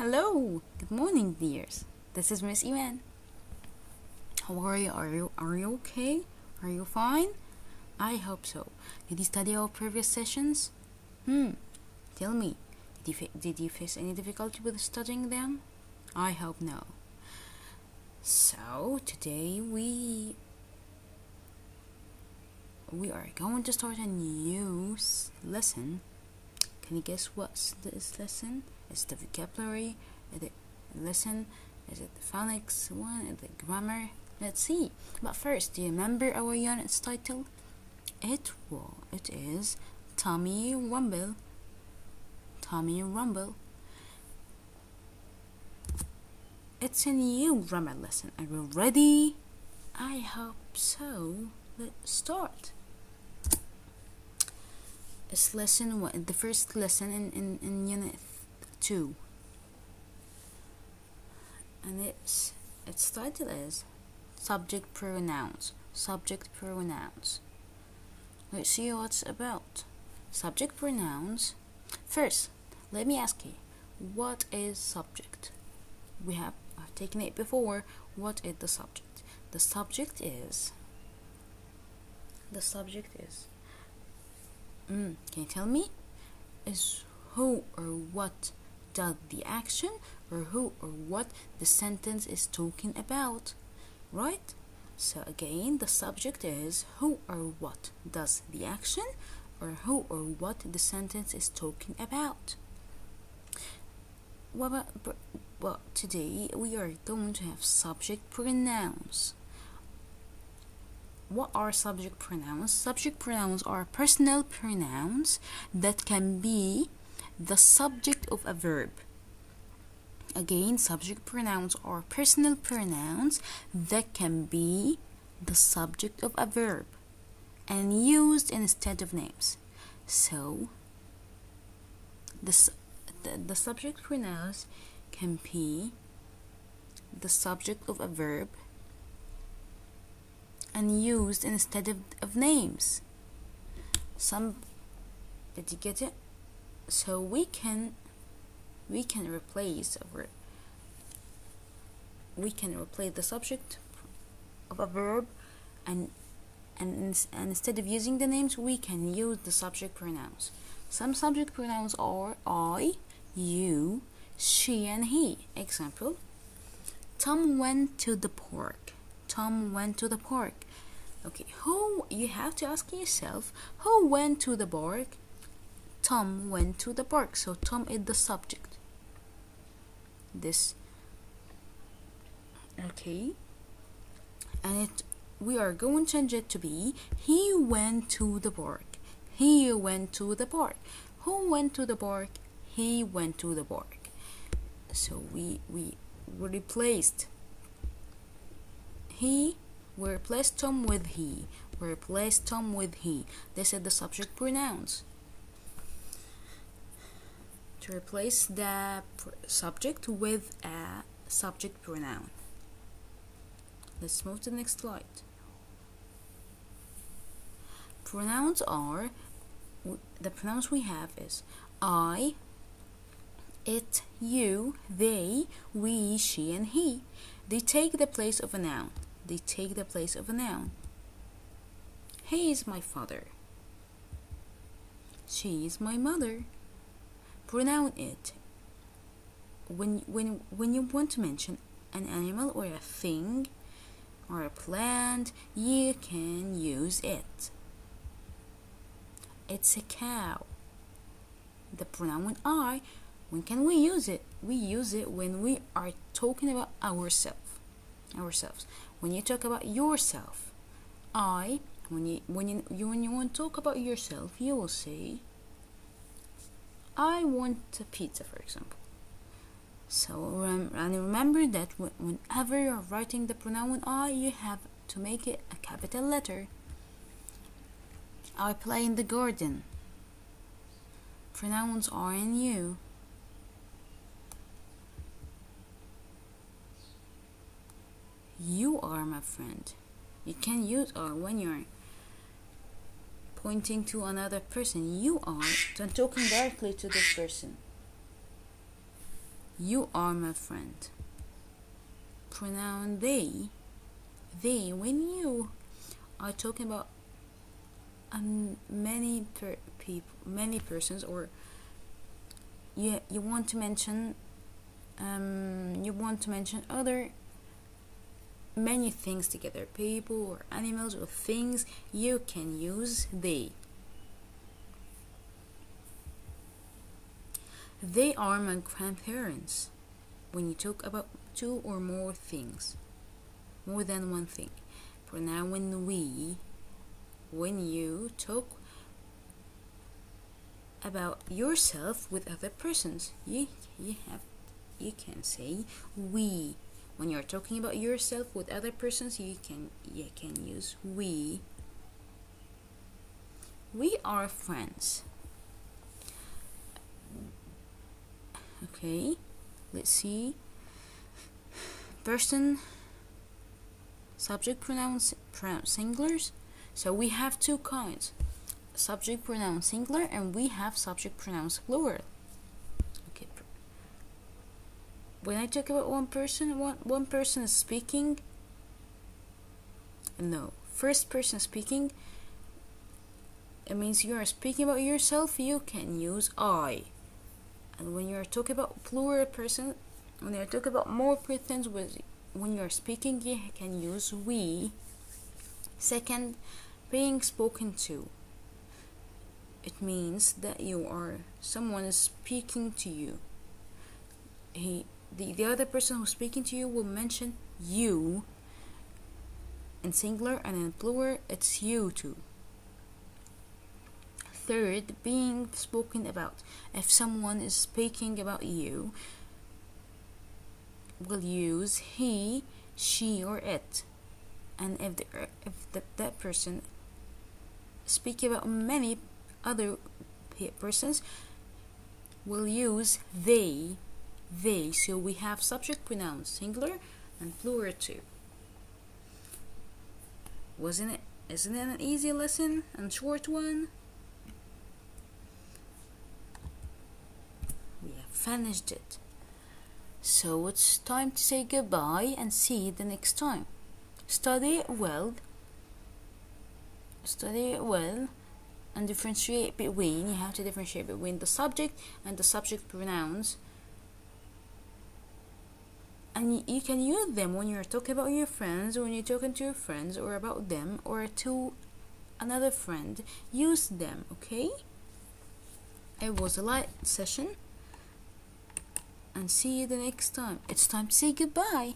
Hello, good morning, dears. This is Miss Iman. How are you? Are you okay? Are you fine? I hope so. Did you study our previous sessions? Tell me, did you face any difficulty with studying them? I hope no. So today we are going to start a new lesson. Can you guess what's this lesson? Is it the vocabulary? Is it lesson? Is it the phonics one? Is it grammar? Let's see. But first, do you remember our unit's title? It is Tommy Rumble. Tommy Rumble. It's a new grammar lesson. Are you ready? I hope so. Let's start. It's lesson 1, the first lesson in unit 2. And its title is subject pronouns. Subject pronouns. Let's see what it's about. Subject pronouns. First, let me ask you, what is subject? I've taken it before. What is the subject? The subject is can you tell me? Is who or what does the action, or who or what the sentence is talking about, right? So again, the subject is who or what does the action, or who or what the sentence is talking about. Well, today we are going to have subject pronouns. What are subject pronouns? Subject pronouns are personal pronouns that can be the subject of a verb. Again, subject pronouns are personal pronouns that can be the subject of a verb and used instead of names. So, the subject pronouns can be the subject of a verb and used instead of names. Did you get it? So we can replace the subject of a verb and instead of using the names, we can use the subject pronouns. Some subject pronouns are I, you, she, and he. Example: Tom went to the park. Tom went to the park. Okay, you have to ask yourself, who went to the park? Tom went to the park. So Tom is the subject. Okay, and we are going to change it to be he went to the park. He went to the park. Who went to the park? He went to the park. So we replaced he. We replaced Tom with he. We replaced Tom with he. This is the subject pronouns. To replace the subject with a subject pronoun. Let's move to the next slide. Pronouns are, the pronouns we have is I, it, you, they, we, she, and he. They take the place of a noun. They take the place of a noun. He is my father. She is my mother. Pronoun it. When you want to mention an animal or a thing or a plant, you can use it. It's a cow. The pronoun I, when can we use it? We use it when we are talking about ourselves. When you talk about yourself, when you want to talk about yourself, you will say, I want a pizza, for example. So remember that whenever you're writing the pronoun I, you have to make it a capital letter. I play in the garden. Pronouns are and you. You are my friend. You can use are when you're pointing to another person. You are, then talking directly to this person. You are my friend. Pronoun they. They, when you are talking about many people, many persons, or you want to mention other many things together, people or animals or things, you can use they. They are my grandparents. When you talk about two or more things, more than one thing. Pronoun when you talk about yourself with other persons, you can say we. When you're talking about yourself with other persons, you can use we. We are friends. Okay, let's see. Person, subject pronouns, singulars. So we have two kinds: subject pronoun singular, and we have subject pronouns plural. Okay. When I talk about one person is speaking. No, first person speaking. It means you are speaking about yourself. You can use I. And when you're talking about plural person, when you're talking about more persons, when you're speaking, you can use we. Second, being spoken to. It means that someone is speaking to you. The other person who's speaking to you will mention you in singular, and in plural it's you too. Third, being spoken about. If someone is speaking about you, we'll use he, she, or it. And if that person speak about many other persons, we'll use they. So we have subject pronouns singular and plural too. Isn't it an easy lesson and short one? We have finished it. So it's time to say goodbye and see you the next time. Study it well and differentiate between. You have to differentiate between the subject and the subject pronouns, and you can use them when you're talking about your friends, when you're talking to your friends, or about them, or to another friend. Use them, okay? It was a light session, and see you the next time. It's time to say goodbye.